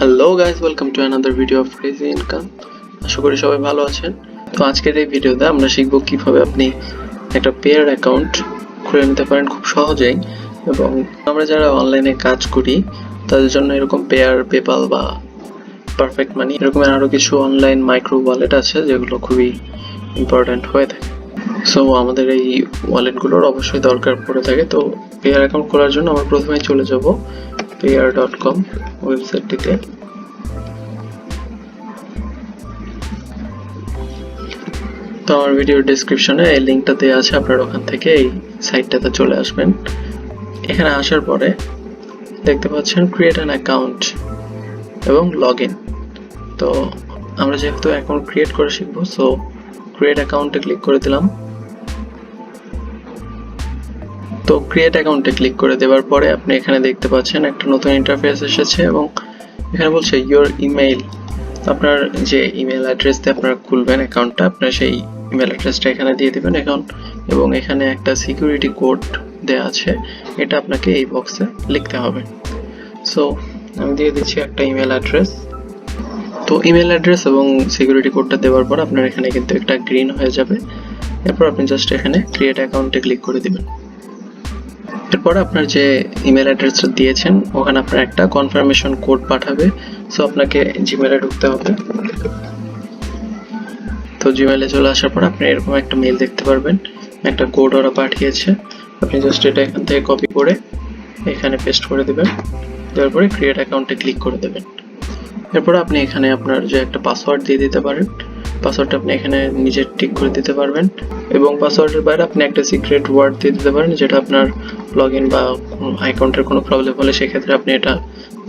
Hello guys, welcome to another video of crazy income. আশা করি সবাই ভালো আছেন। তো আজকের এই ভিডিওতে আমরা শিখব কিভাবে আপনি একটা পেয়ার অ্যাকাউন্ট খুলে নিতে পারেন খুব সহজেই। এবং আমরা যারা অনলাইনে কাজ করি তাদের জন্য এরকম পেয়ার, পেপাল বা পারফেক্ট মানি এরকমের আরও কিছু অনলাইন মাইক্রো ওয়ালেট আছে যেগুলো খুবই ইম্পর্ট্যান্ট হয়ে থাকে। সো আমাদের এই ওয়ালেটগুলোর অবশ্যই দরকার পড়ে থাকে। তো পেয়ার অ্যাকাউন্ট খোলার জন্য আমরা প্রথমেই চলে যাব payer.com ওয়েবসাইটটিতে। তো আমার ভিডিওর ডেসক্রিপশনে এই লিঙ্কটা দেওয়া আছে, আপনারা ওখান থেকে এই সাইটটাতে চলে আসবেন। এখানে আসার পরে দেখতে পাচ্ছেন ক্রিয়েট অ্যান অ্যাকাউন্ট এবং লগ ইন। তো আমরা যেহেতু অ্যাকাউন্ট ক্রিয়েট করে শিখবো, সো ক্রিয়েট অ্যাকাউন্টে ক্লিক করে দিলাম। তো ক্রিয়েট অ্যাকাউন্টে ক্লিক করে দেওয়ার পরে আপনি এখানে দেখতে পাচ্ছেন একটা নতুন ইন্টারফেস এসেছে এবং এখানে বলছে ইওর ইমেইল। আপনার যে ইমেল অ্যাড্রেস দিয়ে আপনারা খুলবেন অ্যাকাউন্টটা, আপনার সেই ইমেল অ্যাড্রেসটা এখানে দিয়ে দিবেন এবং এখানে একটা সিকিউরিটি কোড দেওয়া আছে, এটা আপনাকে এই বক্সে লিখতে হবে। সো আমি দিয়ে দিচ্ছি একটা ইমেল অ্যাড্রেস। তো ইমেল অ্যাড্রেস এবং সিকিউরিটি কোডটা দেওয়ার পর আপনার এখানে কিন্তু একটা গ্রিন হয়ে যাবে। এরপর আপনি জাস্ট এখানে ক্রিয়েট অ্যাকাউন্টে ক্লিক করে দিবেন। এরপর আপনার যে ইমেল অ্যাড্রেসটা দিয়েছেন ওখানে আপনার একটা কনফার্মেশন কোড পাঠাবে। সো আপনাকে জিমেলে ঢুকতে হবে। তো জিমেলে চলে আসার পর আপনি এরকম একটা মেল দেখতে পারবেন, একটা কোড ওরা পাঠিয়েছে। আপনি জাস্ট এটা এখান থেকে কপি করে এখানে পেস্ট করে দেবেন। দেওয়ার পরে ক্রিয়েট অ্যাকাউন্টে ক্লিক করে দেবেন। এরপর আপনি এখানে আপনার যে একটা পাসওয়ার্ড দিয়ে দিতে পারেন, পাসওয়ার্ডটা আপনি এখানে নিজে ঠিক করে দিতে পারবেন। এবং পাসওয়ার্ডের বাইরে আপনি একটা সিক্রেট ওয়ার্ড দিয়ে দিতে পারেন, যেটা আপনার লগ ইন বা অ্যাকাউন্টের কোনো প্রবলেম হলে সেক্ষেত্রে আপনি এটা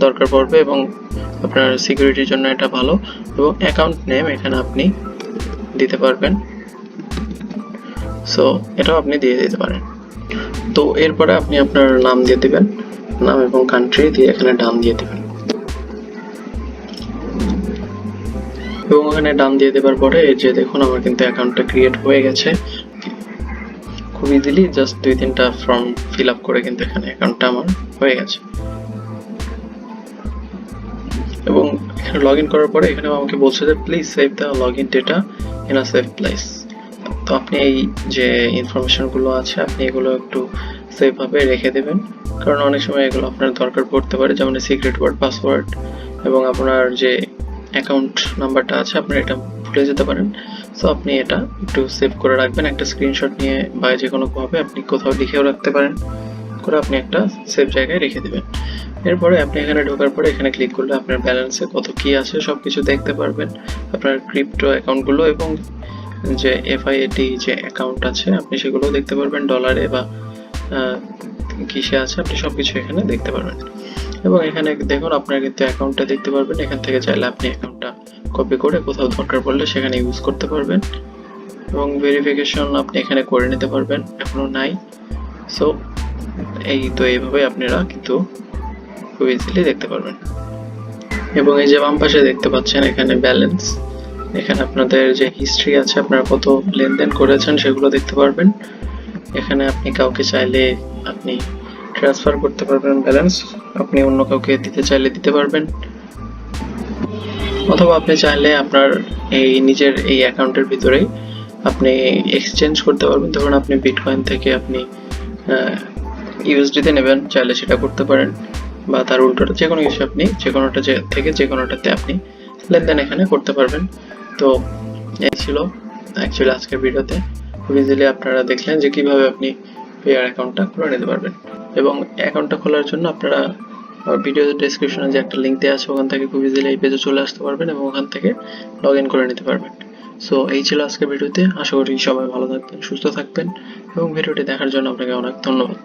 দরকার পড়বে এবং আপনার সিকিউরিটির জন্য এটা ভালো। এবং অ্যাকাউন্ট নেম এখানে আপনি দিতে পারবেন, সো এটাও আপনি দিয়ে দিতে পারেন। তো এরপরে আপনি আপনার নাম দিয়ে দিবেন, নাম এবং কান্ট্রি দিয়ে এখানে ডান দিয়ে দেবেন। এবং ওখানে ডান দিয়ে দেওয়ার পরে এই যে দেখুন আমার কিন্তু অ্যাকাউন্টটা ক্রিয়েট হয়ে গেছে খুব ইজিলি। জাস্ট 2-3টা ফর্ম ফিল আপ করে কিন্তু এখানে অ্যাকাউন্টটা আমার হয়ে গেছে। এবং এখানে লগ ইন করার পরে এখানে আমাকে বলছে যে please save the log in data in a safe place. তো আপনি এই যে ইনফরমেশনগুলো আছে আপনি এগুলো একটু সেফভাবে রেখে দেবেন, কারণ অনেক সময় এগুলো আপনার দরকার পড়তে পারে, যেমন সিক্রেট ওয়ার্ড, পাসওয়ার্ড এবং আপনার যে অ্যাকাউন্ট নাম্বারটা আছে আপনার এটা ভুলে যেতে পারেন। সো আপনি এটা একটু সেভ করে রাখবেন, একটা স্ক্রিনশট নিয়ে বা যে কোনোভাবে আপনি কোথাও লিখেও রাখতে পারেন, করে আপনি একটা সেভ জায়গায় রেখে দেবেন। এরপরে আপনি এখানে ঢোকার পরে এখানে ক্লিক করলে আপনার ব্যালেন্সে কত কি আছে সব কিছু দেখতে পারবেন, আপনার ক্রিপ্টো অ্যাকাউন্টগুলো এবং যে এফআইএটি যে অ্যাকাউন্ট আছে আপনি সেগুলো দেখতে পারবেন, ডলারে বা কিসে আছে আপনি সব কিছু এখানে দেখতে পারবেন। এবং এখানে দেখুন আপনার কিন্তু অ্যাকাউন্টটা দেখতে পারবেন, এখান থেকে চাইলে আপনি অ্যাকাউন্টটা কপি করে কোথাও দরকার পড়লে সেখানে ইউজ করতে পারবেন। এবং ভেরিফিকেশন আপনি এখানে করে নিতে পারবেন, এখনো নাই। সো এইভাবে আপনারা কিন্তু খুব ইজিলি দেখতে পারবেন। এবং এই যে বাম পাশে দেখতে পাচ্ছেন এখানে ব্যালেন্স, এখানে আপনাদের যে হিস্ট্রি আছে আপনারা কত লেনদেন করেছেন সেগুলো দেখতে পারবেন। এখানে আপনি কাউকে চাইলে আপনি ট্রান্সফার করতে পারবেন ব্যালেন্স, আপনি অন্য কাউকে দিতে চাইলে দিতে পারবেন, অথবা আপনি চাইলে আপনার এই নিজের এই অ্যাকাউন্টের ভিতরেই আপনি এক্সচেঞ্জ করতে পারবেন। ধরুন আপনি বিটকয়েন থেকে আপনি ইউএসডিতে নেবেন, চাইলে সেটা করতে পারেন, বা তার উল্টোটা যে কোনো কিছু আপনি যে কোনোটা থেকে যে কোনোটাতে আপনি লেনদেন এখানে করতে পারবেন। তো এই ছিল অ্যাকচুয়ালি আজকের ভিডিওতে। খুব ইজিলি আপনারা দেখলেন যে কিভাবে আপনি পেয়ার অ্যাকাউন্টটা খুলে নিতে পারবেন। এবং অ্যাকাউন্টটা খোলার জন্য আপনারা ভিডিও ডেসক্রিপশনে যে একটা লিঙ্ক দেওয়া আছে ওখান থেকে খুব ইজিলি এই পেজে চলে আসতে পারবেন এবং ওখান থেকে লগ ইন করে নিতে পারবেন। সো এই ছিল আজকের ভিডিওতে। আশা করি সবাই ভালো থাকবেন, সুস্থ থাকবেন এবং ভিডিওটি দেখার জন্য আপনাকে অনেক ধন্যবাদ।